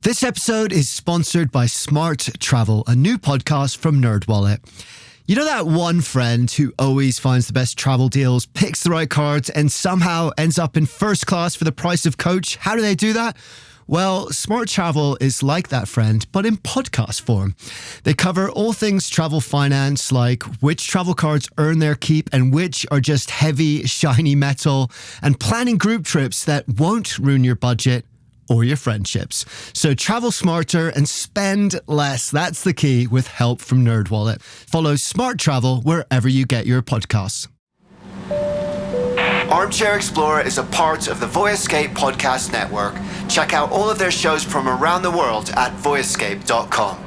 This episode is sponsored by Smart Travel, a new podcast from NerdWallet. You know that one friend who always finds the best travel deals, picks the right cards, and somehow ends up in first class for the price of coach? How do they do that? Well, Smart Travel is like that friend, but in podcast form. They cover all things travel finance, like which travel cards earn their keep and which are just heavy, shiny metal, and planning group trips that won't ruin your budget or your friendships. So travel smarter and spend less. That's the key with help from NerdWallet. Follow Smart Travel wherever you get your podcasts. Armchair-Explorer is a part of the Voyescape podcast network. Check out all of their shows from around the world at voyescape.com.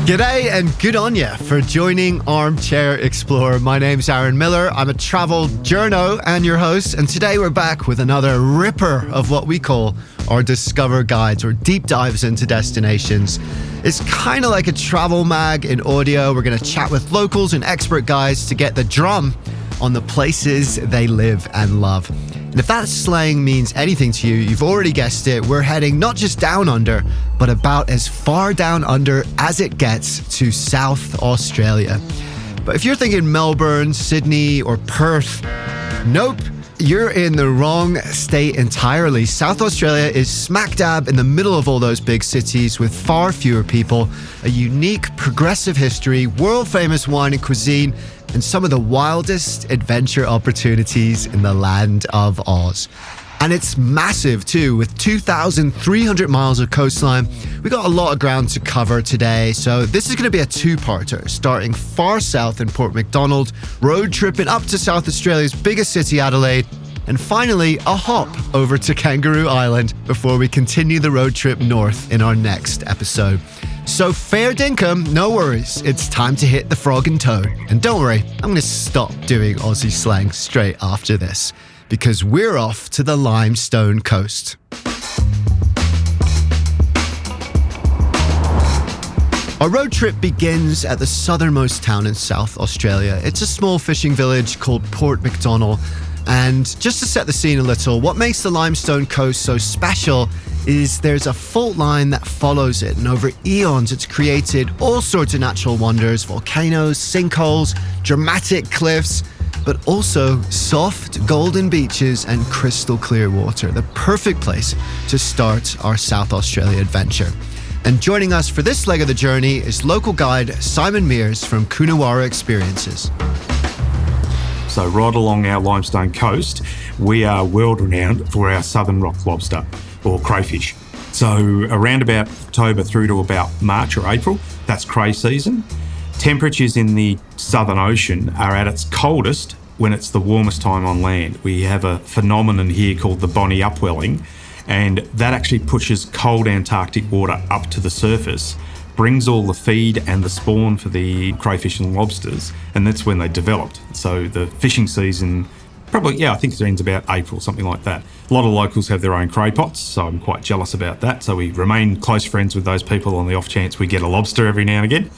G'day and good on ya for joining Armchair Explorer. My name's Aaron Miller. I'm a travel journo and your host, and today we're back with another ripper of what we call our Discover Guides, or deep dives into destinations. It's kind of like a travel mag in audio. We're going to chat with locals and expert guides to get the drum on the places they live and love. And if that slang means anything to you, you've already guessed it. We're heading not just down under, but about as far down under as it gets to South Australia. But if you're thinking Melbourne, Sydney, or Perth, nope, you're in the wrong state entirely. South Australia is smack dab in the middle of all those big cities with far fewer people, a unique, progressive history, world-famous wine and cuisine, and some of the wildest adventure opportunities in the land of Oz. And it's massive too, with 2,300 miles of coastline. We got a lot of ground to cover today, so this is going to be a two-parter, starting far south in Port McDonald, road tripping up to South Australia's biggest city, Adelaide, and finally a hop over to Kangaroo Island before we continue the road trip north in our next episode. So fair dinkum, no worries, it's time to hit the frog and toad. And don't worry, I'm going to stop doing Aussie slang straight after this, because we're off to the Limestone Coast. Our road trip begins at the southernmost town in South Australia. It's a small fishing village called Port McDonald. And just to set the scene a little, what makes the Limestone Coast so special is there's a fault line that follows it, and over eons it's created all sorts of natural wonders, volcanoes, sinkholes, dramatic cliffs, but also soft golden beaches and crystal clear water, the perfect place to start our South Australia adventure. And joining us for this leg of the journey is local guide Simon Mears from Coonawarra Experiences. So right along our limestone coast, we are world renowned for our southern rock lobster, or crayfish. So around about October through to about March or April, that's cray season. Temperatures in the Southern Ocean are at its coldest when it's the warmest time on land. We have a phenomenon here called the Bonnie upwelling, and that actually pushes cold Antarctic water up to the surface, brings all the feed and the spawn for the crayfish and lobsters, and that's when they developed. So the fishing season, I think it ends about April, something like that. A lot of locals have their own cray pots, so I'm quite jealous about that. So we remain close friends with those people on the off chance we get a lobster every now and again.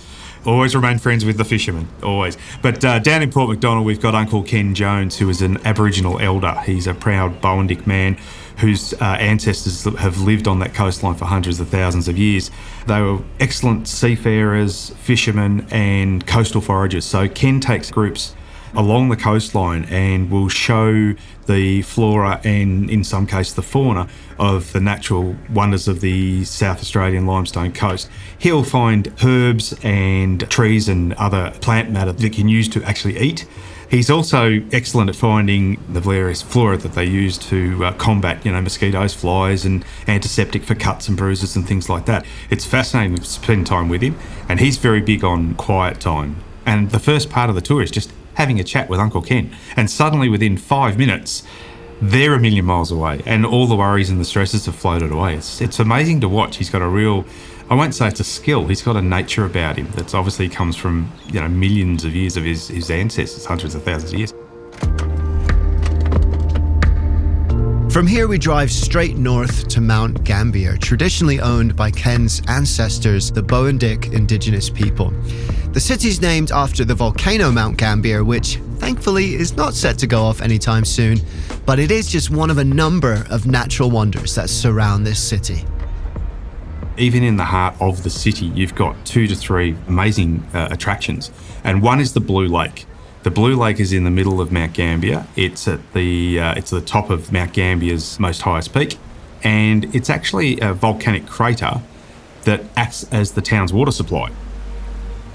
Always remain friends with the fishermen, always. But down in Port McDonald, we've got Uncle Ken Jones, who is an Aboriginal elder. He's a proud Bowendick man whose ancestors have lived on that coastline for hundreds of thousands of years. They were excellent seafarers, fishermen, and coastal foragers. So Ken takes groups along the coastline and will show the flora and, in some cases, the fauna of the natural wonders of the South Australian limestone coast. He'll find herbs and trees and other plant matter that you can use to actually eat. He's also excellent at finding the various flora that they use to combat, mosquitoes, flies, and antiseptic for cuts and bruises and things like that. It's fascinating to spend time with him, and he's very big on quiet time. And the first part of the tour is just having a chat with Uncle Ken, and suddenly within 5 minutes, they're a million miles away, and all the worries and the stresses have floated away. It's amazing to watch. He's got a real, I won't say it's a skill, he's got a nature about him that's obviously comes from, millions of years of his ancestors, hundreds of thousands of years. From here, we drive straight north to Mount Gambier, traditionally owned by Ken's ancestors, the Boandik indigenous people. The city's named after the volcano Mount Gambier, which thankfully is not set to go off anytime soon, but it is just one of a number of natural wonders that surround this city. Even in the heart of the city, you've got 2 to 3 amazing attractions, and one is the Blue Lake. The Blue Lake is in the middle of Mount Gambier. It's at the top of Mount Gambier's most highest peak, and it's actually a volcanic crater that acts as the town's water supply.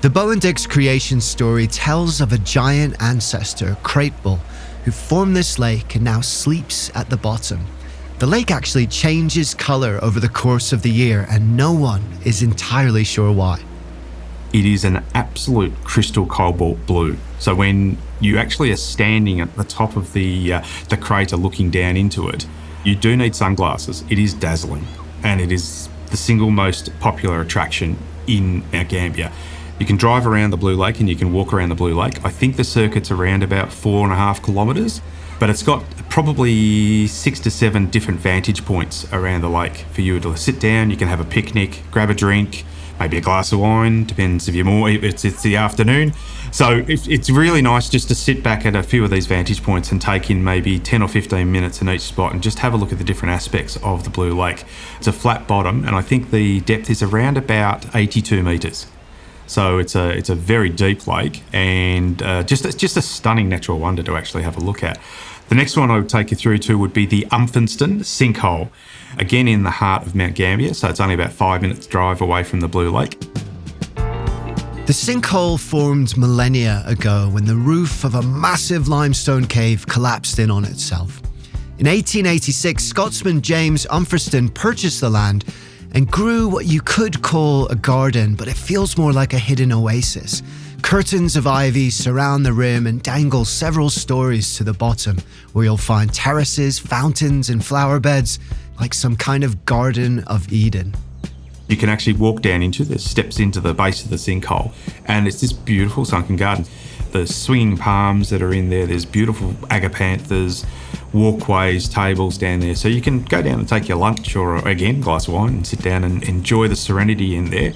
The Boandik's creation story tells of a giant ancestor, Kratebul, who formed this lake and now sleeps at the bottom. The lake actually changes colour over the course of the year, and no one is entirely sure why. It is an absolute crystal cobalt blue. So when you actually are standing at the top of the crater looking down into it, you do need sunglasses. It is dazzling, and it is the single most popular attraction in Mount Gambier. You can drive around the Blue Lake and you can walk around the Blue Lake. I think the circuit's around about 4.5 kilometres, but it's got probably 6 to 7 different vantage points around the lake for you to sit down. You can have a picnic, grab a drink, maybe a glass of wine, depends if you're more, it's the afternoon. So it's really nice just to sit back at a few of these vantage points and take in maybe 10 or 15 minutes in each spot and just have a look at the different aspects of the Blue Lake. It's a flat bottom, and I think the depth is around about 82 metres. So it's a very deep lake, and just a stunning natural wonder to actually have a look at. The next one I would take you through to would be the Umphenston sinkhole, again in the heart of Mount Gambier, so it's only about 5 minutes drive away from the Blue Lake. The sinkhole formed millennia ago when the roof of a massive limestone cave collapsed in on itself. In 1886, Scotsman James Umphenston purchased the land and grew what you could call a garden, but it feels more like a hidden oasis. Curtains of ivy surround the rim and dangle several stories to the bottom, where you'll find terraces, fountains, and flower beds, like some kind of Garden of Eden. You can actually walk down into the steps into the base of the sinkhole, and it's this beautiful sunken garden. The swinging palms that are in there, there's beautiful agapanthus, walkways, tables down there. So you can go down and take your lunch or, again, glass of wine and sit down and enjoy the serenity in there.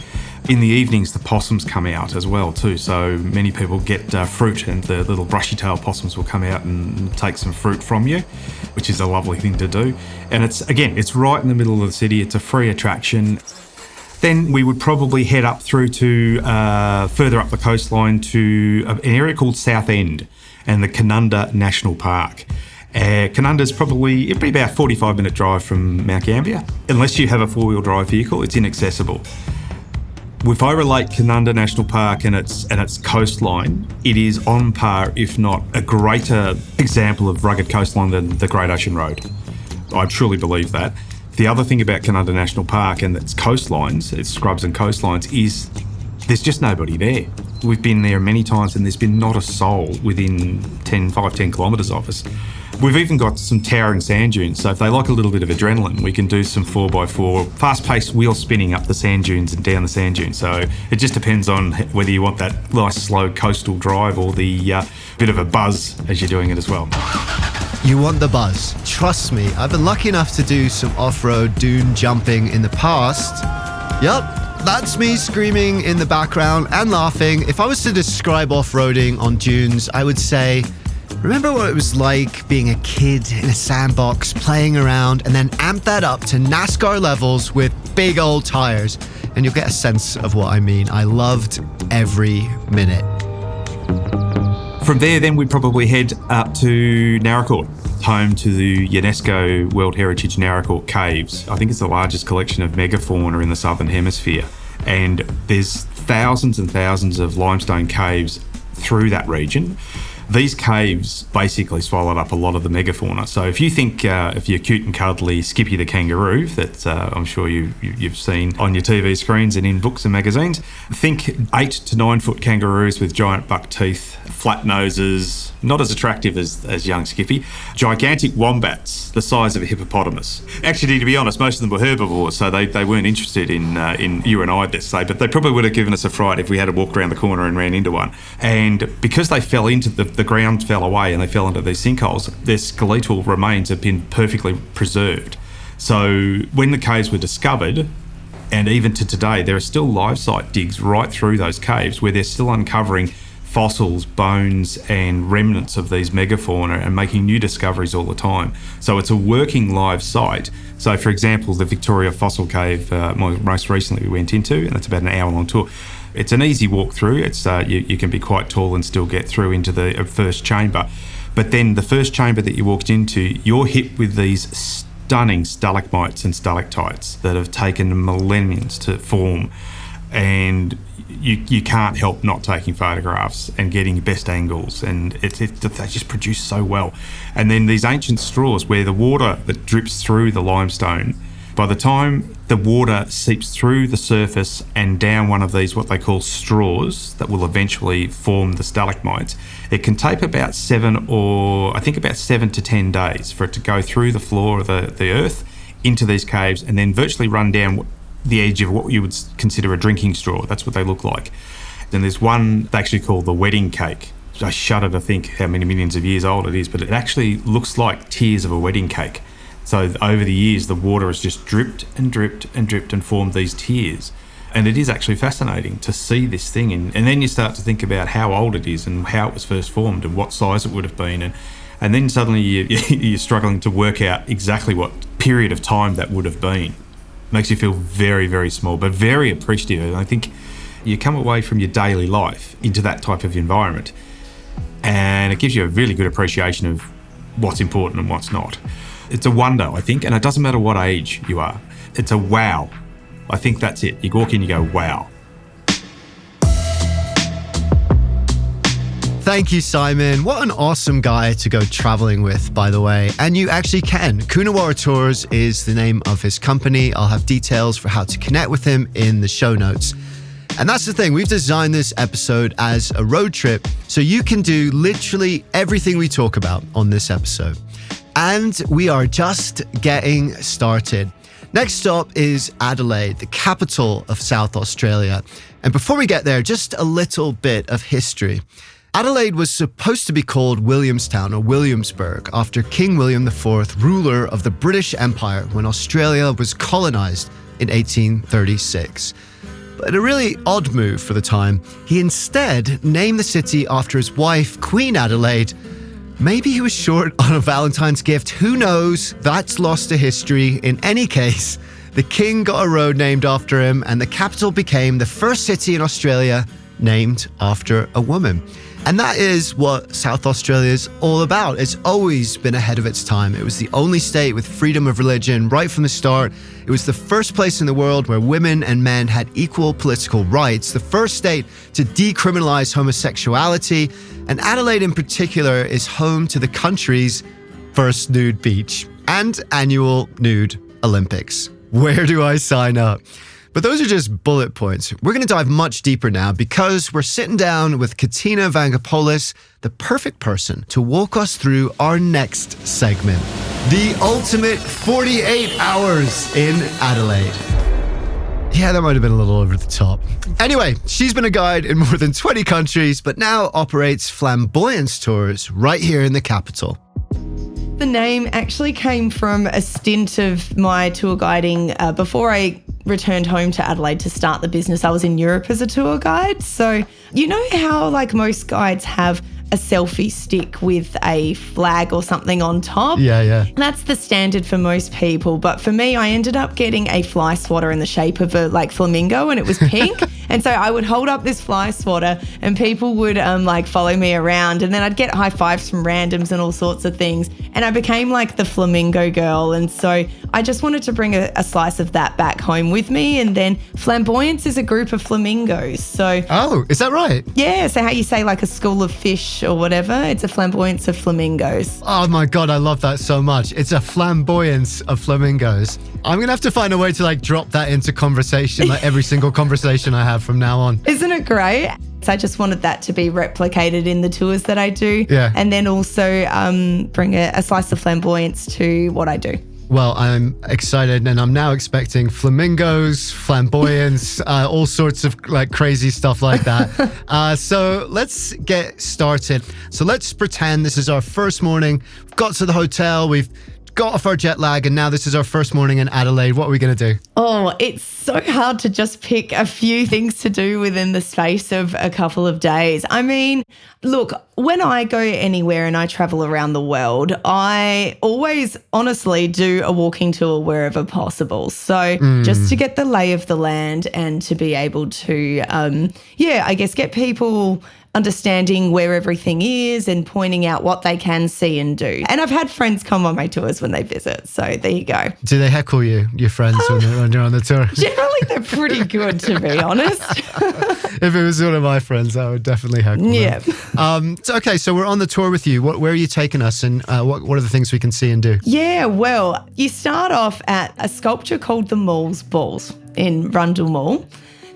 In the evenings, the possums come out as well too. So many people get fruit, and the little brushy-tailed possums will come out and take some fruit from you, which is a lovely thing to do. And it's right in the middle of the city. It's a free attraction. Then we would probably head up through to further up the coastline to an area called South End and the Kanunda National Park. Kanunda's probably, it'd be about a 45-minute drive from Mount Gambier. Unless you have a four-wheel drive vehicle, it's inaccessible. If I relate Kanunda National Park and its coastline, it is on par, if not a greater example of rugged coastline than the Great Ocean Road. I truly believe that. The other thing about Kanunda National Park and its coastlines, its scrubs and coastlines, is there's just nobody there. We've been there many times and there's been not a soul within 10 kilometres of us. We've even got some towering sand dunes, so if they like a little bit of adrenaline, we can do some 4x4 fast-paced wheel spinning up the sand dunes and down the sand dunes. So it just depends on whether you want that nice slow coastal drive or the bit of a buzz as you're doing it as well. You want the buzz. Trust me, I've been lucky enough to do some off-road dune jumping in the past. Yup, that's me screaming in the background and laughing. If I was to describe off-roading on dunes, I would say, remember what it was like being a kid in a sandbox playing around, and then amp that up to NASCAR levels with big old tires, and you'll get a sense of what I mean. I loved every minute. From there, then we'd probably head up to Naracoorte, home to the UNESCO World Heritage Naracoorte Caves. I think it's the largest collection of megafauna in the Southern Hemisphere. And there's thousands and thousands of limestone caves through that region. These caves basically swallowed up a lot of the megafauna. So if you think if you're cute and cuddly Skippy the kangaroo, that I'm sure you've seen on your TV screens and in books and magazines, think 8 to 9 foot kangaroos with giant buck teeth, flat noses, not as attractive as young Skippy, gigantic wombats the size of a hippopotamus. Actually, to be honest, most of them were herbivores, so they weren't interested in you and I, let's say, but they probably would have given us a fright if we had to walk around the corner and ran into one. And because they fell into the the ground fell away and they fell into these sinkholes, their skeletal remains have been perfectly preserved. So when the caves were discovered, and even to today, there are still live site digs right through those caves where they're still uncovering fossils, bones and remnants of these megafauna and making new discoveries all the time. So it's a working live site. So for example, the Victoria Fossil Cave, most recently we went into, and it's about an hour long tour. It's an easy walk through. It's you can be quite tall and still get through into the first chamber. But then the first chamber that you walked into, you're hit with these stunning stalagmites and stalactites that have taken millennia to form, and you can't help not taking photographs and getting best angles, and they just produce so well. And then these ancient straws where the water that drips through the limestone, by the time the water seeps through the surface and down one of these what they call straws that will eventually form the stalagmites, it can take about 7 to 10 days for it to go through the floor of the earth into these caves and then virtually run down the edge of what you would consider a drinking straw. That's what they look like. Then there's one they actually call the wedding cake. I shudder to think how many millions of years old it is, but it actually looks like tears of a wedding cake. So over the years, the water has just dripped and dripped and dripped and formed these tears. And it is actually fascinating to see this thing. And then you start to think about how old it is and how it was first formed and what size it would have been. And then suddenly you're struggling to work out exactly what period of time that would have been. Makes you feel very, very small, but very appreciative. And I think you come away from your daily life into that type of environment, and it gives you a really good appreciation of what's important and what's not. It's a wonder, I think, and it doesn't matter what age you are. It's a wow. I think that's it. You walk in, you go, wow. Thank you, Simon. What an awesome guy to go traveling with, by the way. And you actually can. Coonawarra Tours is the name of his company. I'll have details for how to connect with him in the show notes. And that's the thing. We've designed this episode as a road trip, so you can do literally everything we talk about on this episode. And we are just getting started. Next stop is Adelaide, the capital of South Australia. And before we get there, just a little bit of history. Adelaide was supposed to be called Williamstown or Williamsburg after King William IV, ruler of the British Empire, when Australia was colonised in 1836. But a really odd move for the time, he instead named the city after his wife, Queen Adelaide. Maybe he was short on a Valentine's gift, who knows? That's lost to history. In any case, the king got a road named after him and the capital became the first city in Australia named after a woman. And that is what South Australia is all about. It's always been ahead of its time. It was the only state with freedom of religion right from the start. It was the first place in the world where women and men had equal political rights, the first state to decriminalize homosexuality, and Adelaide in particular is home to the country's first nude beach and annual nude Olympics. Where do I sign up? But those are just bullet points. We're going to dive much deeper now because we're sitting down with Katina Vangapolis, the perfect person to walk us through our next segment, the ultimate 48 hours in Adelaide. Yeah, that might have been a little over the top. Anyway, she's been a guide in more than 20 countries, but now operates flamboyance tours right here in the capital. The name actually came from a stint of my tour guiding before I returned home to Adelaide to start the business. I was in Europe as a tour guide. So you know how like most guides have a selfie stick with a flag or something on top? Yeah. That's the standard for most people. But for me, I ended up getting a fly swatter in the shape of a like flamingo, and it was pink. And so I would hold up this fly swatter and people would like follow me around, and then I'd get high fives from randoms and all sorts of things. And I became like the flamingo girl. And so I just wanted to bring a slice of that back home with me. And then flamboyance is a group of flamingos. So oh, is that right? Yeah. So how you say like a school of fish or whatever, it's a flamboyance of flamingos. Oh my God, I love that so much. It's a flamboyance of flamingos. I'm going to have to find a way to like drop that into conversation, like every single conversation I have from now on. Isn't it great? So I just wanted that to be replicated in the tours that I do. Yeah. And then also bring a slice of flamboyance to what I do. Well, I'm excited, and I'm now expecting flamingos, flamboyance, all sorts of like crazy stuff like that. So let's get started. So let's pretend this is our first morning. We've got to the hotel. We've got off our jet lag, and now this is our first morning in Adelaide. What are we going to do? Oh, it's so hard to just pick a few things to do within the space of a couple of days. I mean, look, when I go anywhere and I travel around the world, I always honestly do a walking tour wherever possible. So just to get the lay of the land and to be able to, I guess get people understanding where everything is and pointing out what they can see and do. And I've had friends come on my tours when they visit. So there you go. Do they heckle you, your friends, when you're on the tour? Generally, they're pretty good, to be honest. If it was one of my friends, I would definitely heckle them. So we're on the tour with you. Where are you taking us, and what are the things we can see and do? Yeah, well, you start off at a sculpture called the Moles Balls in Rundle Mall.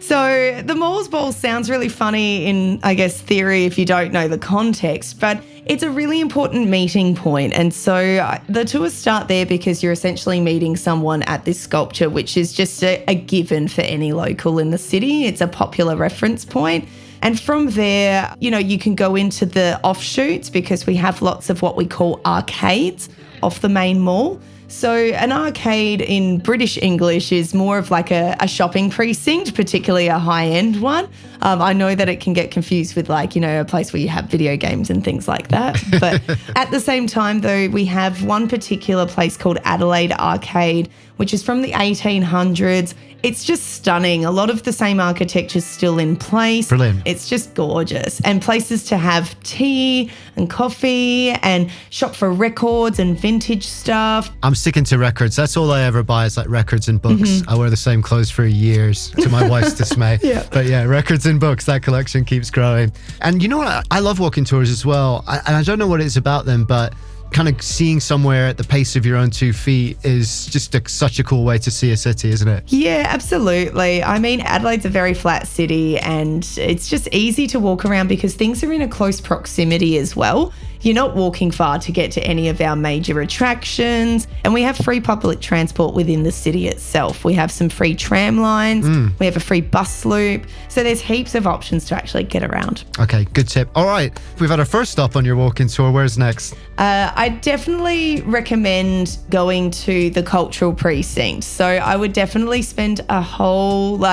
So the Moles Balls sounds really funny in, I guess, theory if you don't know the context, but it's a really important meeting point. And so the tours start there because you're essentially meeting someone at this sculpture, which is just a given for any local in the city. It's a popular reference point. And from there, you can go into the offshoots because we have lots of what we call arcades off the main mall. So an arcade in British English is more of like a shopping precinct, particularly a high-end one. I know that it can get confused with a place where you have video games and things like that. But at the same time, though, we have one particular place called Adelaide Arcade, which is from the 1800s. It's just stunning. A lot of the same architecture's still in place. Brilliant. It's just gorgeous. And places to have tea and coffee and shop for records and vintage stuff. I'm sticking to records. That's all I ever buy is like records and books. I wear the same clothes for years to my wife's dismay. Yeah. But yeah, records and books, that collection keeps growing. And you know what? I love walking tours as well. And I don't know what it is about them, but kind of seeing somewhere at the pace of your own 2 feet is just such a cool way to see a city, isn't it? Yeah, absolutely. I mean, Adelaide's a very flat city and it's just easy to walk around because things are in a close proximity as well. You're not walking far to get to any of our major attractions, and we have free public transport within the city itself. We have some free tram lines, we have a free bus loop, so there's heaps of options to actually get around. Okay, good tip. All right, we've had our first stop on your walking tour. Where's next? I definitely recommend going to the cultural precinct. So I would definitely spend a whole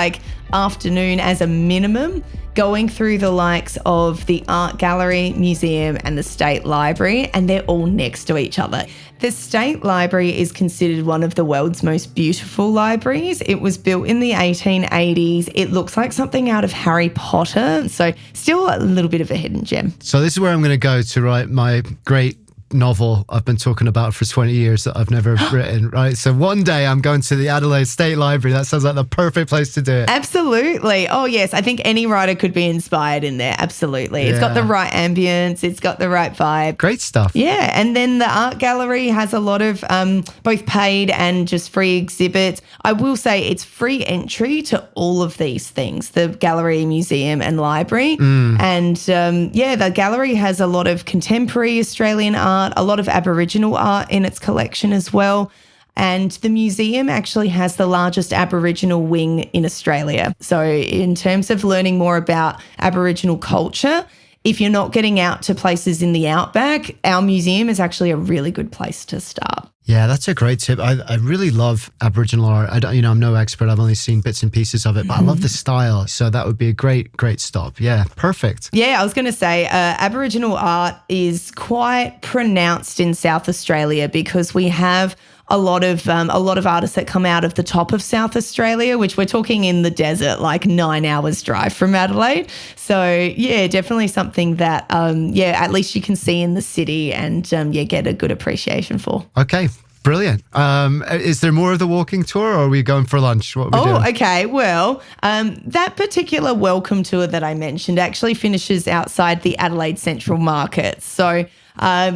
afternoon as a minimum going through the likes of the Art Gallery, Museum and the State Library, and they're all next to each other. The State Library is considered one of the world's most beautiful libraries. It was built in the 1880s. It looks like something out of Harry Potter, so still a little bit of a hidden gem. So this is where I'm going to go to write my great novel I've been talking about for 20 years that I've never written, right? So one day I'm going to the Adelaide State Library. That sounds like the perfect place to do it. Absolutely. Oh, yes. I think any writer could be inspired in there. Absolutely. Yeah. It's got the right ambience. It's got the right vibe. Great stuff. Yeah. And then the Art Gallery has a lot of both paid and just free exhibits. I will say it's free entry to all of these things, the gallery, museum and library. And the gallery has a lot of contemporary Australian art, a lot of Aboriginal art in its collection as well. And the museum actually has the largest Aboriginal wing in Australia. So in terms of learning more about Aboriginal culture, if you're not getting out to places in the Outback, our museum is actually a really good place to start. Yeah, that's a great tip. I really love Aboriginal art. I'm no expert. I've only seen bits and pieces of it, but I love the style. So that would be a great stop. Yeah, perfect. Yeah, I was going to say Aboriginal art is quite pronounced in South Australia because we have a lot of artists that come out of the top of South Australia, which we're talking in the desert, like 9 hours drive from Adelaide. So yeah, definitely something that at least you can see in the city and get a good appreciation for. Okay. Brilliant. Is there more of the walking tour or are we going for lunch? What are we doing? Okay. Well, that particular welcome tour that I mentioned actually finishes outside the Adelaide Central Market. So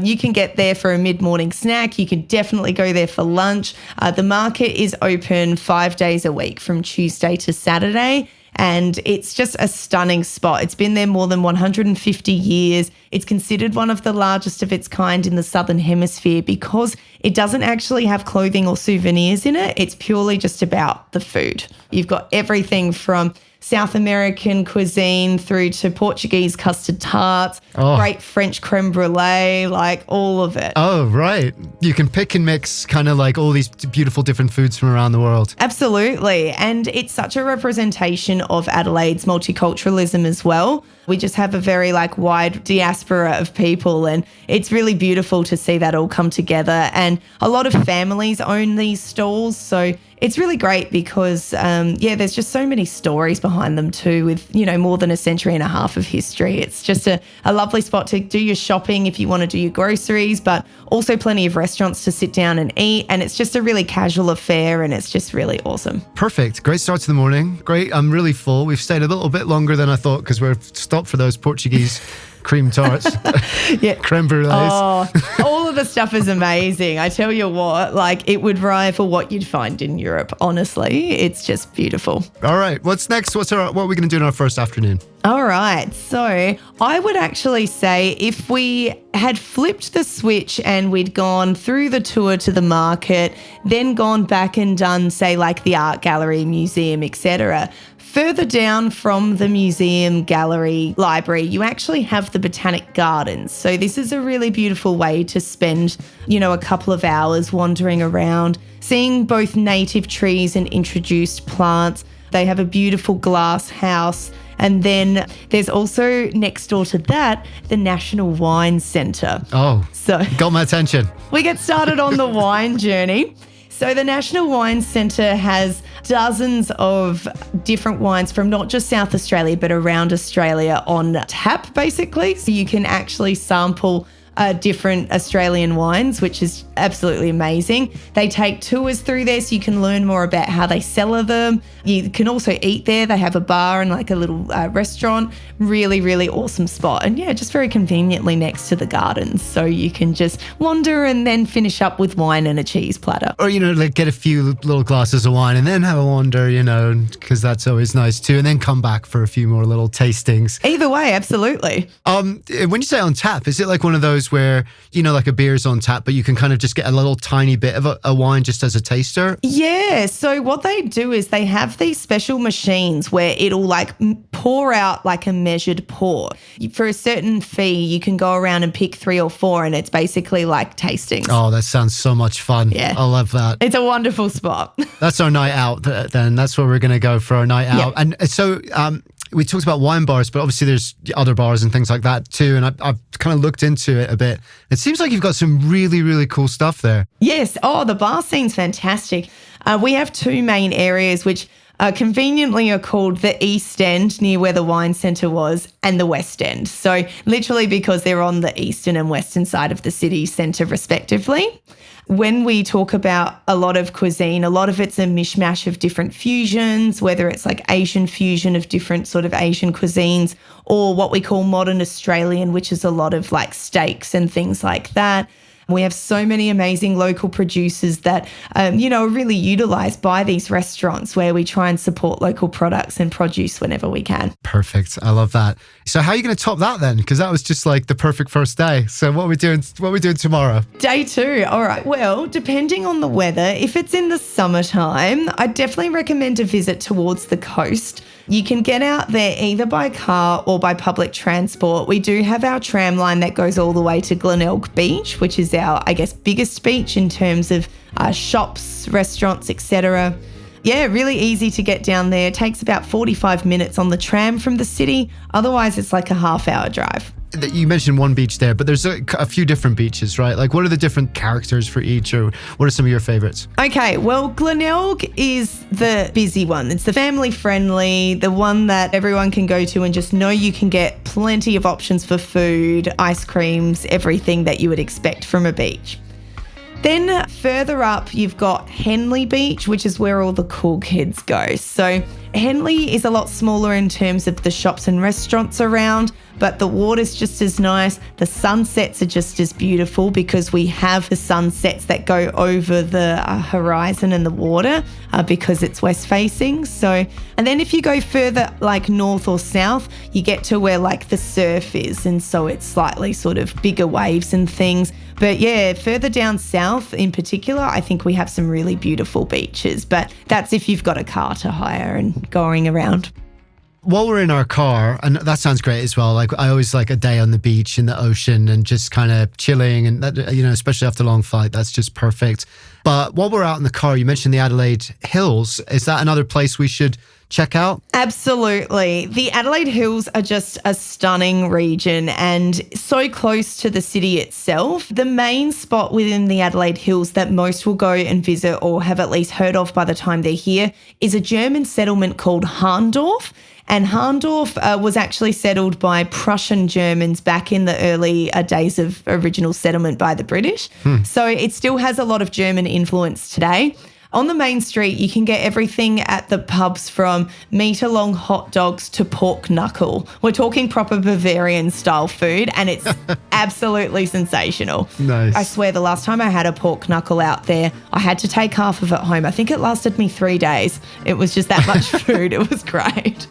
you can get there for a mid-morning snack. You can definitely go there for lunch. The market is open 5 days a week from Tuesday to Saturday. And it's just a stunning spot. It's been there more than 150 years. It's considered one of the largest of its kind in the Southern Hemisphere because it doesn't actually have clothing or souvenirs in it. It's purely just about the food. You've got everything from South American cuisine through to Portuguese custard tarts, great French creme brulee, like all of it. Oh, right. You can pick and mix kind of like all these beautiful different foods from around the world. Absolutely. And it's such a representation of Adelaide's multiculturalism as well. We just have a very wide diaspora of people, and it's really beautiful to see that all come together. And a lot of families own these stalls, so it's really great because, there's just so many stories behind them too with, more than a century and a half of history. It's just a lovely spot to do your shopping if you want to do your groceries, but also plenty of restaurants to sit down and eat. And it's just a really casual affair, and it's just really awesome. Perfect. Great start to the morning. Great. I'm really full. We've stayed a little bit longer than I thought because we're stopped for those Portuguese cream tarts, creme brulees. Oh, all of the stuff is amazing. I tell you what, it would rival what you'd find in Europe. Honestly, it's just beautiful. All right, what's next? What are we going to do in our first afternoon? All right, so I would actually say if we had flipped the switch and we'd gone through the tour to the market, then gone back and done, say, the art gallery, museum, etc., further down from the museum, gallery, library, you actually have the botanic gardens. So this is a really beautiful way to spend, a couple of hours wandering around, seeing both native trees and introduced plants. They have a beautiful glass house. And then there's also next door to that, the National Wine Centre. Oh, so got my attention. We get started on the wine journey. So the National Wine Centre has dozens of different wines from not just South Australia, but around Australia on tap, basically. So you can actually sample different Australian wines, which is absolutely amazing. They take tours through there so you can learn more about how they sell them. You can also eat there. They have a bar and a little restaurant. Really, really awesome spot. And just very conveniently next to the gardens. So you can just wander and then finish up with wine and a cheese platter. Or, get a few little glasses of wine and then have a wander, because that's always nice too. And then come back for a few more little tastings. Either way, absolutely. When you say on tap, is it like one of those where, a beer's on tap, but you can kind of just get a little tiny bit of a wine just as a taster? Yeah. So what they do is they have these special machines where it'll pour out a measured pour. For a certain fee, you can go around and pick 3 or 4, and it's basically like tastings. Oh, that sounds so much fun. Yeah. I love that. It's a wonderful spot. That's our night out then. That's where we're going to go for our night out. Yep. And so, we talked about wine bars, but obviously there's other bars and things like that too. And I've kind of looked into it a bit. It seems like you've got some really, really cool stuff there. Yes. Oh, the bar scene's fantastic. We have 2 main areas, which conveniently are called the East End, near where the wine centre was, and the West End. So literally because they're on the eastern and western side of the city centre respectively. When we talk about a lot of cuisine, a lot of it's a mishmash of different fusions, whether it's Asian fusion of different sort of Asian cuisines, or what we call modern Australian, which is a lot of steaks and things like that. We have so many amazing local producers that, are really utilised by these restaurants where we try and support local products and produce whenever we can. Perfect. I love that. So how are you going to top that then? Because that was just the perfect first day. So what are we doing tomorrow? Day 2. All right. Well, depending on the weather, if it's in the summertime, I definitely recommend a visit towards the coast. You can get out there either by car or by public transport. We do have our tram line that goes all the way to Glenelg Beach, which is our, biggest beach in terms of shops, restaurants, etc. Yeah, really easy to get down there. It takes about 45 minutes on the tram from the city. Otherwise, it's a half-hour drive. You mentioned one beach there, but there's a few different beaches, right? What are the different characters for each, or what are some of your favourites? Okay, well, Glenelg is the busy one. It's the family-friendly, the one that everyone can go to and just know you can get plenty of options for food, ice creams, everything that you would expect from a beach. Then further up, you've got Henley Beach, which is where all the cool kids go. So Henley is a lot smaller in terms of the shops and restaurants around, but the water's just as nice. The sunsets are just as beautiful because we have the sunsets that go over the horizon and the water because it's west facing. So, and then if you go further like north or south, you get to where like the surf is, and so it's slightly sort of bigger waves and things. But yeah, further down south in particular, I think we have some really beautiful beaches, but that's if you've got a car to hire and going around. While we're in our car, and that sounds great as well. Like I always like a day on the beach in the ocean and just kind of chilling, and that, especially after a long flight, that's just perfect. But while we're out in the car, you mentioned the Adelaide Hills. Is that another place we should check out? Absolutely. The Adelaide Hills are just a stunning region and so close to the city itself. The main spot within the Adelaide Hills that most will go and visit or have at least heard of by the time they're here is a German settlement called Harndorf. And Harndorf was actually settled by Prussian Germans back in the early days of original settlement by the British. So it still has a lot of German influence today. On the main street, you can get everything at the pubs from meter-long hot dogs to pork knuckle. We're talking proper Bavarian-style food, and it's absolutely sensational. Nice. I swear the last time I had a pork knuckle out there, I had to take half of it home. I think it lasted me 3 days. It was just that much food. It was great.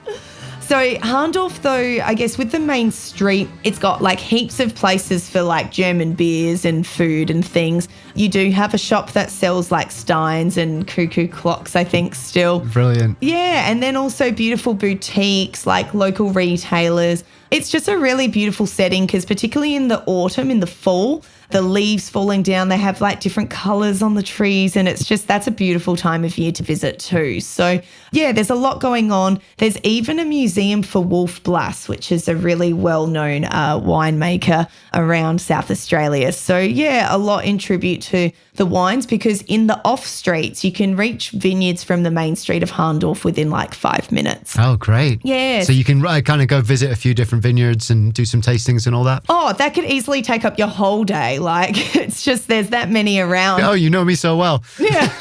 So Harndorf, though, I guess with the main street, it's got like heaps of places for like German beers and food and things. You do have a shop that sells like steins and cuckoo clocks, I think, still. Brilliant. Yeah, and then also beautiful boutiques, like local retailers. It's just a really beautiful setting because particularly in the autumn, in the fall, the leaves falling down, they have like different colours on the trees, and that's a beautiful time of year to visit too. So yeah, there's a lot going on. There's even a museum for Wolf Blass, which is a really well-known winemaker around South Australia. So yeah, a lot in tribute to the wines because in the off streets, you can reach vineyards from the main street of Harndorf within like 5 minutes. Oh, great. Yeah. So you can kind of go visit a few different vineyards and do some tastings and all that? Oh, that could easily take up your whole day. Like, it's just, there's that many around. Oh, you know me so well. Yeah.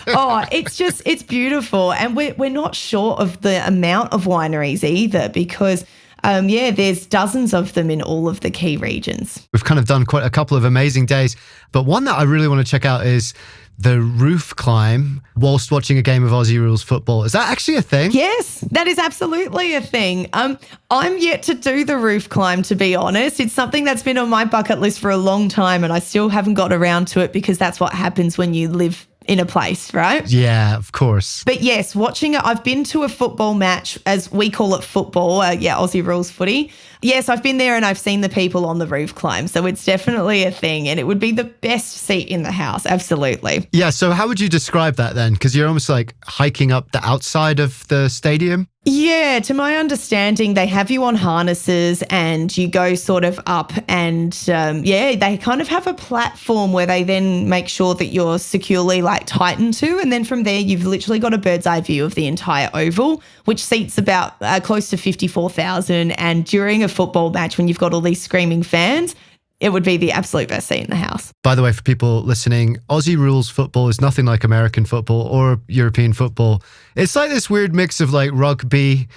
Oh, it's beautiful. And we're not short of the amount of wineries either because there's dozens of them in all of the key regions. We've kind of done quite a couple of amazing days, but one that I really want to check out is the roof climb whilst watching a game of Aussie rules football. Is that actually a thing? Yes, that is absolutely a thing. I'm yet to do the roof climb, to be honest. It's something that's been on my bucket list for a long time and I still haven't got around to it because that's what happens when you live in a place, right? Yeah, of course. But yes, watching it, I've been to a football match, as we call it football, Aussie rules footy. Yes, I've been there and I've seen the people on the roof climb. So it's definitely a thing and it would be the best seat in the house. Absolutely. Yeah. So how would you describe that then? Because you're almost like hiking up the outside of the stadium. Yeah, to my understanding, they have you on harnesses and you go sort of up and they kind of have a platform where they then make sure that you're securely like tightened to. And then from there, you've literally got a bird's eye view of the entire oval, which seats about close to 54,000. And during a football match, when you've got all these screaming fans, it would be the absolute best seat in the house. By the way, for people listening, Aussie rules football is nothing like American football or European football. It's like this weird mix of like rugby,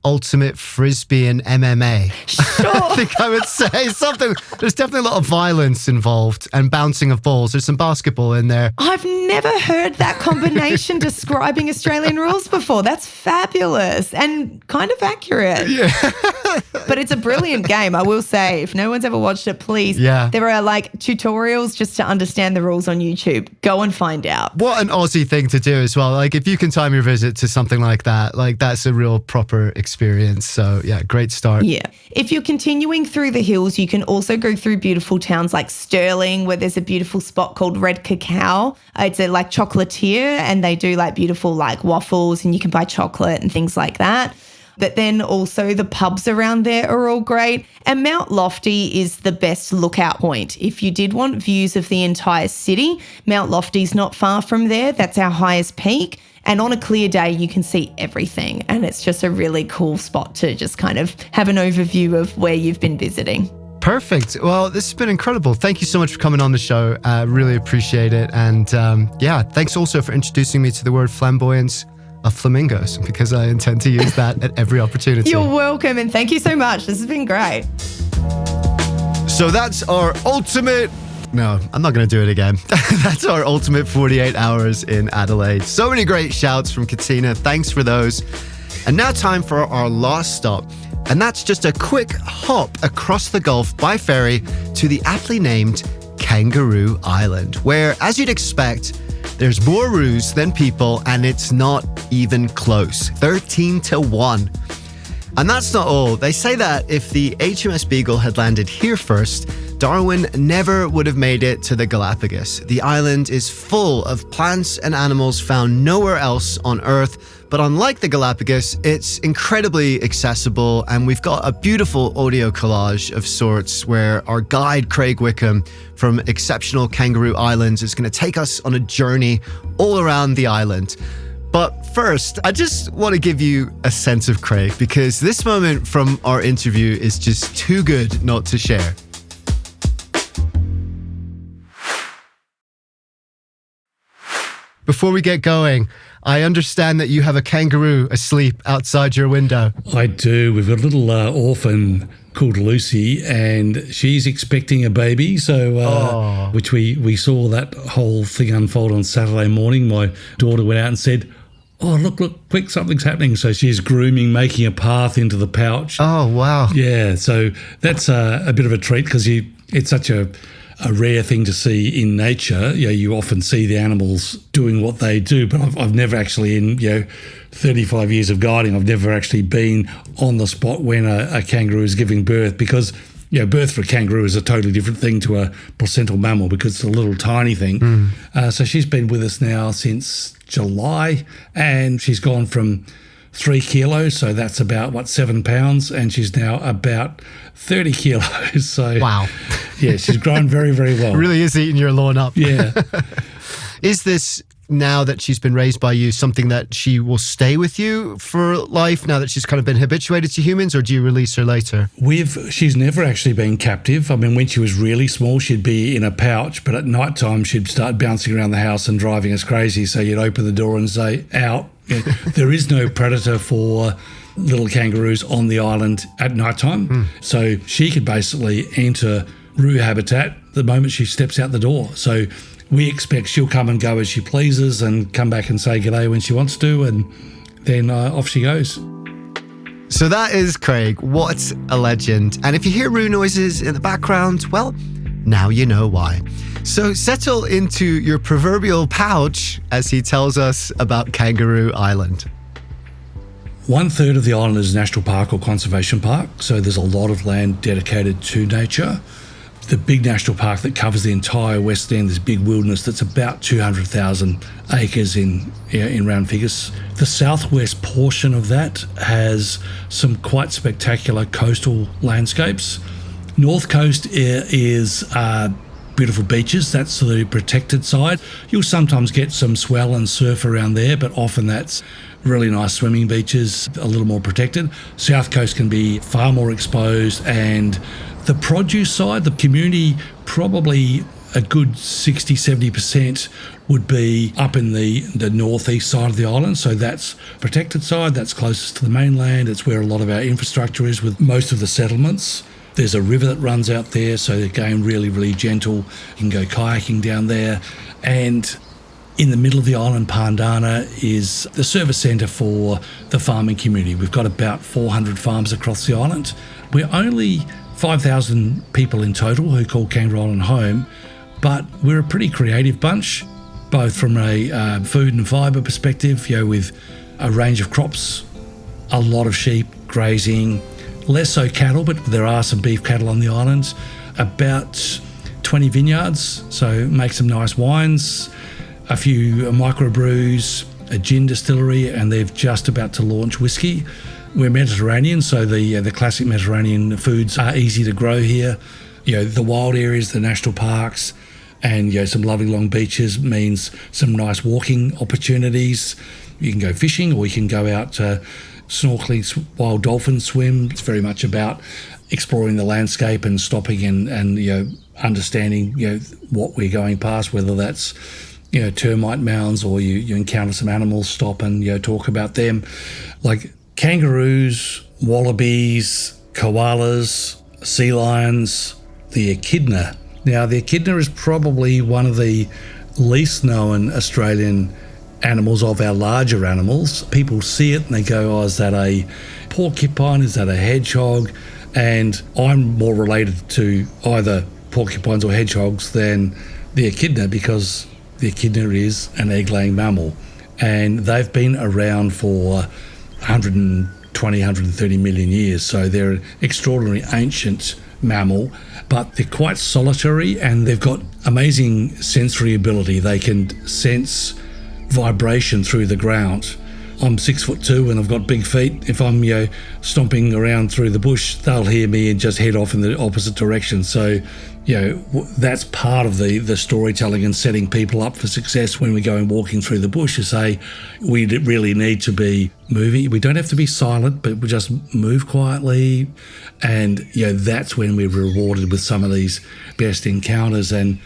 ultimate frisbee and MMA. Sure. I think I would say something. There's definitely a lot of violence involved and bouncing of balls. There's some basketball in there. I've never heard that combination describing Australian rules before. That's fabulous and kind of accurate. Yeah. But it's a brilliant game, I will say. If no one's ever watched it, please. Yeah. There are like tutorials just to understand the rules on YouTube. Go and find out. What an Aussie thing to do as well. Like if you can time your visit to something like that, like that's a real proper experience. So yeah, great start. Yeah. If you're continuing through the hills, you can also go through beautiful towns like Stirling, where there's a beautiful spot called Red Cacao. It's a like chocolatier and they do like beautiful like waffles and you can buy chocolate and things like that. But then also the pubs around there are all great. And Mount Lofty is the best lookout point. If you did want views of the entire city, Mount Lofty's not far from there. That's our highest peak. And on a clear day, you can see everything. And it's just a really cool spot to just kind of have an overview of where you've been visiting. Perfect. Well, this has been incredible. Thank you so much for coming on the show. Really appreciate it. And thanks also for introducing me to the word flamboyance. of flamingos, because I intend to use that at every opportunity. You're welcome, and thank you so much. This has been great. So that's our ultimate... No, I'm not going to do it again. That's our ultimate 48 hours in Adelaide. So many great shouts from Katina. Thanks for those. And now time for our last stop. And that's just a quick hop across the Gulf by ferry to the aptly named Kangaroo Island, where, as you'd expect, there's more roos than people, and it's not even close. 13-1. And that's not all. They say that if the HMS Beagle had landed here first, Darwin never would have made it to the Galapagos. The island is full of plants and animals found nowhere else on Earth, but unlike the Galapagos, it's incredibly accessible, and we've got a beautiful audio collage of sorts where our guide Craig Wickham from Exceptional Kangaroo Islands is going to take us on a journey all around the island. But first, I just want to give you a sense of Craig, because this moment from our interview is just too good not to share. Before we get going, I understand that you have a kangaroo asleep outside your window. I do. We've got a little orphan called Lucy, and she's expecting a baby. So, which we saw that whole thing unfold on Saturday morning. My daughter went out and said, "Oh, look, quick, something's happening." So she's grooming, making a path into the pouch. Oh, wow. Yeah, so that's a bit of a treat, because it's such a rare thing to see in nature. You often see the animals doing what they do, but I've never actually, in 35 years of guiding, I've never actually been on the spot when a kangaroo is giving birth, because birth for a kangaroo is a totally different thing to a placental mammal, because it's a little tiny thing. So she's been with us now since July, and she's gone from 3 kilos, so that's about 7 pounds, and she's now about 30 kilos. So wow. Yeah, she's grown very, very well. Really is eating your lawn up. Yeah. Is this, now that she's been raised by you, something that she will stay with you for life, now that she's kind of been habituated to humans, or do you release her later? She's never actually been captive. I mean, when she was really small, she'd be in a pouch, but at night time she'd start bouncing around the house and driving us crazy. So you'd open the door and say, "Out." There is no predator for little kangaroos on the island at night time. So she could basically enter roo habitat the moment she steps out the door. So we expect she'll come and go as she pleases and come back and say g'day when she wants to, and then off she goes. So that is Craig. What a legend. And if you hear roo noises in the background, well, now you know why. So settle into your proverbial pouch as he tells us about Kangaroo Island. 1/3 of the island is national park or conservation park, so there's a lot of land dedicated to nature. The big national park that covers the entire west end, this big wilderness that's about 200,000 acres in round figures. The southwest portion of that has some quite spectacular coastal landscapes. North coast is beautiful beaches. That's the protected side. You'll sometimes get some swell and surf around there, but often that's really nice swimming beaches, a little more protected. South coast can be far more exposed, and the produce side, the community, probably a good 60-70% would be up in the northeast side of the island. So that's protected side, that's closest to the mainland. It's where a lot of our infrastructure is with most of the settlements. There's a river that runs out there, so again, really, really gentle. You can go kayaking down there. And in the middle of the island, Pandana is the service centre for the farming community. We've got about 400 farms across the island. We're only 5,000 people in total who call Kangaroo Island home, but we're a pretty creative bunch, both from a food and fibre perspective, with a range of crops, a lot of sheep grazing, less so cattle, but there are some beef cattle on the island, about 20 vineyards, so make some nice wines, a few microbrews, a gin distillery, and they're just about to launch whiskey. We're Mediterranean, so the classic Mediterranean foods are easy to grow here. The wild areas, the national parks, and some lovely long beaches means some nice walking opportunities. You can go fishing, or you can go out to snorkeling, wild dolphin swim. It's very much about exploring the landscape and stopping and understanding what we're going past, whether that's termite mounds, or you encounter some animals, stop and talk about them. Like kangaroos, wallabies, koalas, sea lions, the echidna. Now, the echidna is probably one of the least known Australian animals of our larger animals. People see it and they go, is that a porcupine? Is that a hedgehog? And I'm more related to either porcupines or hedgehogs than the echidna, because the echidna is an egg-laying mammal. And they've been around for 120, 130 million years. So they're an extraordinarily ancient mammal, but they're quite solitary and they've got amazing sensory ability. They can sense vibration through the ground. I'm 6'2" and I've got big feet. If I'm stomping around through the bush, they'll hear me and just head off in the opposite direction. So that's part of the storytelling and setting people up for success when we go and walking through the bush, is say we really need to be moving. We don't have to be silent, but we just move quietly. And that's when we're rewarded with some of these best encounters. And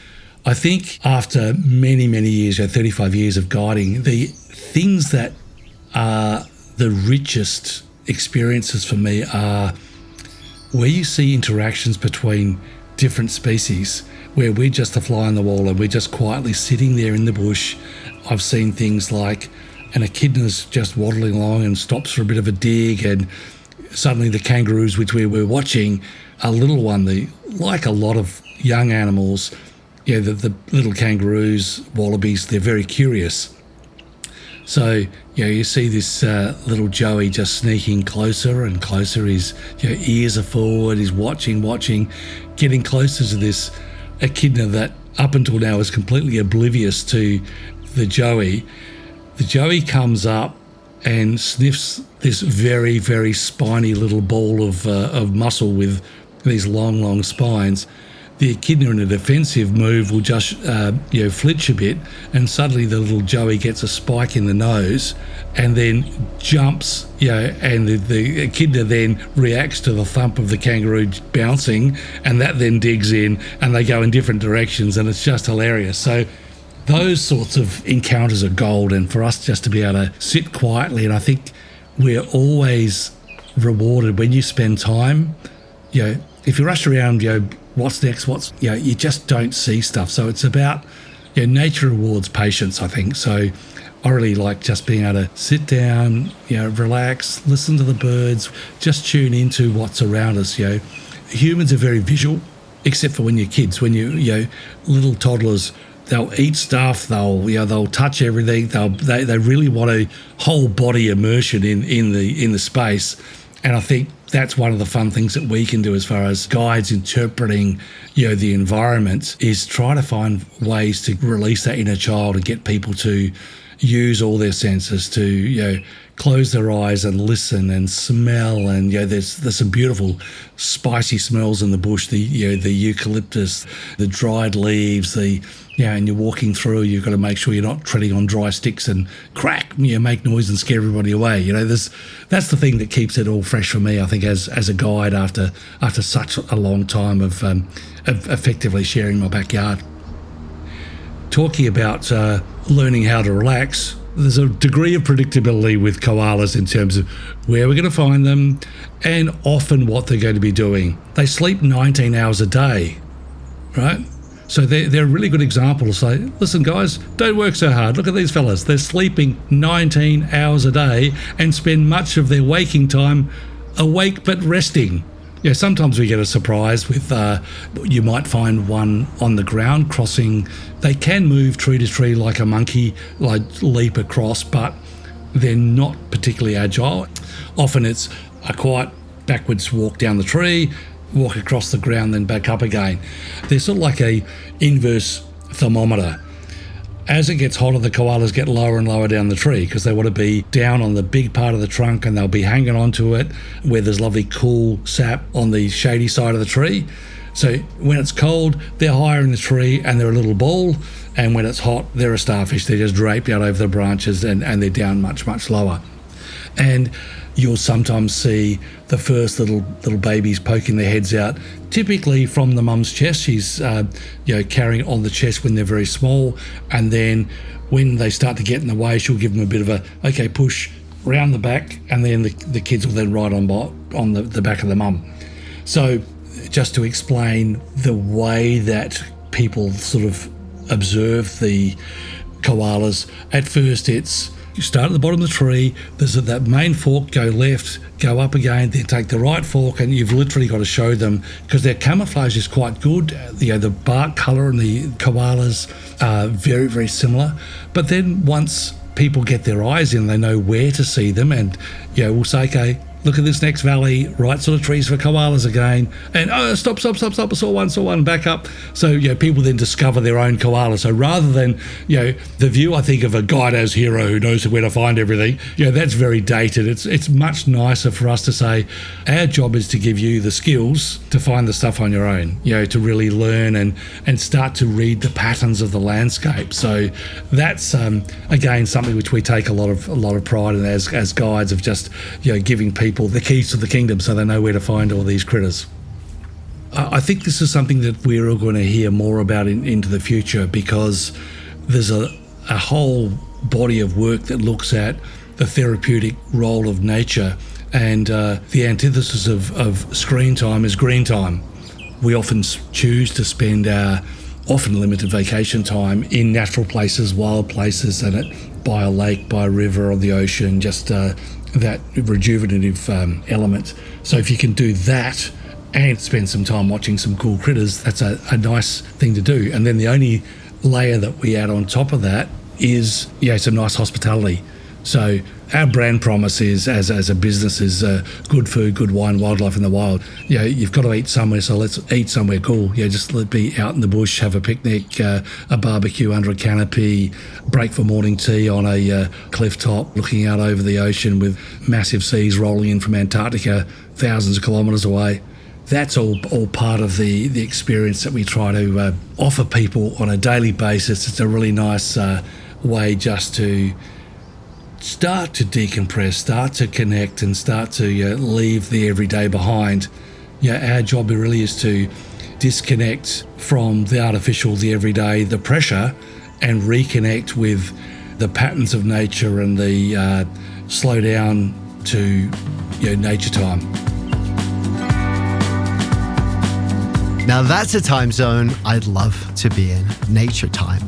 I think after many, many years, 35 years of guiding, the things that are the richest experiences for me are where you see interactions between different species, where we're just a fly on the wall and we're just quietly sitting there in the bush. I've seen things like an echidna's just waddling along and stops for a bit of a dig, and suddenly the kangaroos, which we were watching, a little one, like a lot of young animals, the little kangaroos, wallabies, they're very curious. So, you see this little Joey just sneaking closer and closer. His ears are forward, he's watching, getting closer to this echidna that up until now is completely oblivious to the Joey. The Joey comes up and sniffs this very, very spiny little ball of muscle with these long, long spines. The echidna in a defensive move will just flinch a bit, and suddenly the little Joey gets a spike in the nose and then jumps, and the echidna then reacts to the thump of the kangaroo bouncing, and that then digs in and they go in different directions, and it's just hilarious. So those sorts of encounters are gold, and for us just to be able to sit quietly, and I think we're always rewarded when you spend time. If you rush around, what's next, you just don't see stuff. So it's about, nature rewards patience, I think. So I really like just being able to sit down, relax, listen to the birds, just tune into what's around us. Humans are very visual, except for when you're kids. When you little toddlers, they'll eat stuff, they'll touch everything, they really want a whole body immersion in the space. And I think that's one of the fun things that we can do as far as guides interpreting, the environment, is try to find ways to release that inner child and get people to use all their senses to, close their eyes and listen and smell. And, there's some beautiful spicy smells in the bush, the eucalyptus, the dried leaves, and you're walking through, you've got to make sure you're not treading on dry sticks and crack, make noise and scare everybody away. That's the thing that keeps it all fresh for me, I think, as a guide after such a long time of effectively sharing my backyard. Talking about learning how to relax, there's a degree of predictability with koalas in terms of where we're going to find them and often what they're going to be doing. They sleep 19 hours a day, right? So they're a really good example to say, listen, guys, don't work so hard. Look at these fellas. They're sleeping 19 hours a day and spend much of their waking time awake but resting. Sometimes we get a surprise with, you might find one on the ground crossing. They can move tree to tree like a monkey, like leap across, but they're not particularly agile. Often it's a quiet backwards walk down the tree, walk across the ground, then back up again. They're sort of like a inverse thermometer. As it gets hotter, the koalas get lower and lower down the tree because they want to be down on the big part of the trunk, and they'll be hanging onto it where there's lovely cool sap on the shady side of the tree. So when it's cold, they're higher in the tree and they're a little ball, and when it's hot, they're a starfish. They're just draped out over the branches and they're down much, much lower. And you'll sometimes see the first little babies poking their heads out, typically from the mum's chest. She's carrying it on the chest when they're very small, and then when they start to get in the way, she'll give them a bit of a push round the back, and then the kids will then ride on the back of the mum. So just to explain the way that people sort of observe the koalas, at first you start at the bottom of the tree, there's that main fork, go left, go up again, then take the right fork, and you've literally got to show them, because their camouflage is quite good. The bark colour and the koalas are very, very similar. But then once people get their eyes in, they know where to see them, and we'll say, okay, look at this next valley, right sort of trees for koalas again, and stop, I saw one, back up. So people then discover their own koala. So rather than the view, I think, of a guide as hero who knows where to find everything, that's very dated. It's much nicer for us to say our job is to give you the skills to find the stuff on your own, to really learn and start to read the patterns of the landscape. So that's again something which we take a lot of pride in as guides, of just giving people the keys to the kingdom so they know where to find all these critters. I think this is something that we're all going to hear more about into the future, because there's a whole body of work that looks at the therapeutic role of nature, and the antithesis of screen time is green time. We often choose to spend our often limited vacation time in natural places, wild places, and by a lake, by a river, or the ocean, just that rejuvenative element. So if you can do that and spend some time watching some cool critters, that's a nice thing to do. And then the only layer that we add on top of that is some nice hospitality. So our brand promise is, as a business, is good food, good wine, wildlife in the wild. You've got to eat somewhere, so let's eat somewhere cool. Just let be out in the bush, have a picnic, a barbecue under a canopy, break for morning tea on a cliff top, looking out over the ocean with massive seas rolling in from Antarctica, thousands of kilometres away. That's all part of the experience that we try to offer people on a daily basis. It's a really nice way just to start to decompress, start to connect, and start to leave the everyday behind. Our job really is to disconnect from the artificial, the everyday, the pressure, and reconnect with the patterns of nature and the slow down to nature time. Now that's a time zone I'd love to be in, nature time.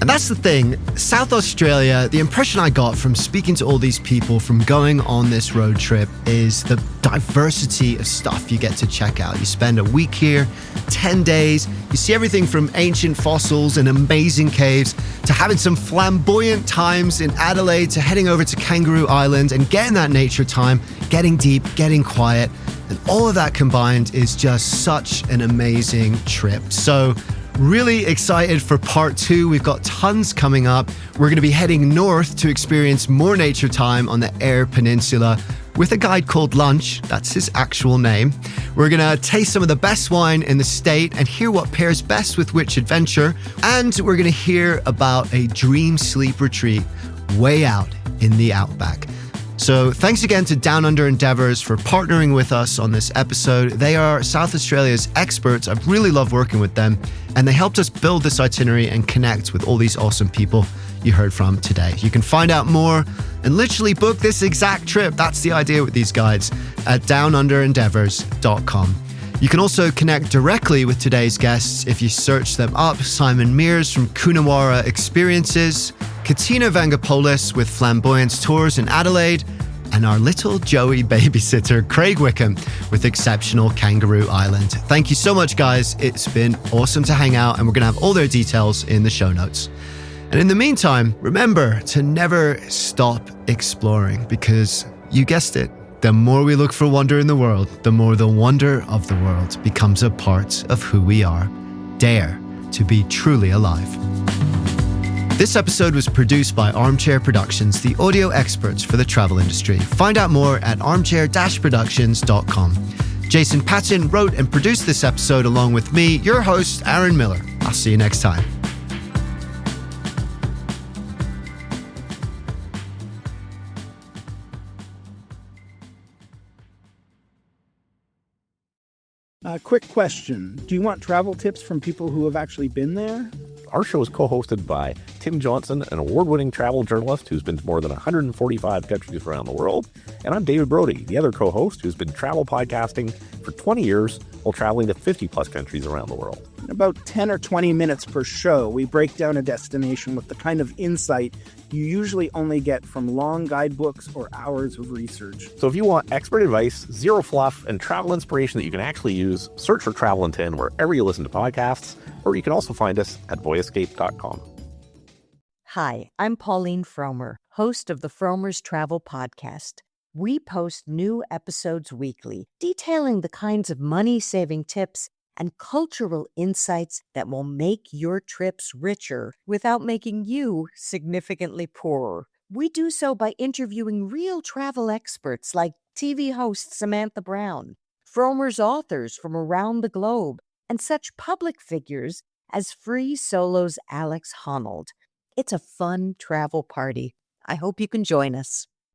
And that's the thing, South Australia, the impression I got from speaking to all these people, from going on this road trip, is the diversity of stuff you get to check out. You spend a week here, 10 days, you see everything from ancient fossils and amazing caves, to having some flamboyant times in Adelaide, to heading over to Kangaroo Island and getting that nature time, getting deep, getting quiet. And all of that combined is just such an amazing trip. So really excited for part 2. We've got tons coming up. We're going to be heading north to experience more nature time on the Eyre Peninsula with a guide called Lunch. That's his actual name. We're going to taste some of the best wine in the state and hear what pairs best with which adventure. And we're going to hear about a dream sleep retreat way out in the Outback. So thanks again to Down Under Endeavours for partnering with us on this episode. They are South Australia's experts. I've really loved working with them, and they helped us build this itinerary and connect with all these awesome people you heard from today. You can find out more and literally book this exact trip. That's the idea with these guides at downunderendeavours.com. You can also connect directly with today's guests if you search them up. Simon Mears from Coonawarra Experiences, Katina Vangopoulos with Flamboyance Tours in Adelaide, and our little Joey babysitter, Craig Wickham, with Exceptional Kangaroo Island. Thank you so much, guys. It's been awesome to hang out, and we're going to have all their details in the show notes. And in the meantime, remember to never stop exploring, because you guessed it, the more we look for wonder in the world, the more the wonder of the world becomes a part of who we are. Dare to be truly alive. This episode was produced by Armchair Productions, the audio experts for the travel industry. Find out more at armchair-productions.com. Jason Patton wrote and produced this episode along with me, your host, Aaron Miller. I'll see you next time. Quick question. Do you want travel tips from people who have actually been there? Our show is co-hosted by Tim Johnson, an award-winning travel journalist who's been to more than 145 countries around the world. And I'm David Brody, the other co-host who's been travel podcasting for 20 years while traveling to 50-plus countries around the world. In about 10 or 20 minutes per show, we break down a destination with the kind of insight you usually only get from long guidebooks or hours of research. So if you want expert advice, zero fluff, and travel inspiration that you can actually use, search for Travel in 10 wherever you listen to podcasts, or you can also find us at boyescape.com. Hi, I'm Pauline Fromer, host of the Fromer's Travel Podcast. We post new episodes weekly, detailing the kinds of money-saving tips and cultural insights that will make your trips richer without making you significantly poorer. We do so by interviewing real travel experts like TV host Samantha Brown, Fromer's authors from around the globe, and such public figures as Free Solo's Alex Honnold. It's a fun travel party. I hope you can join us.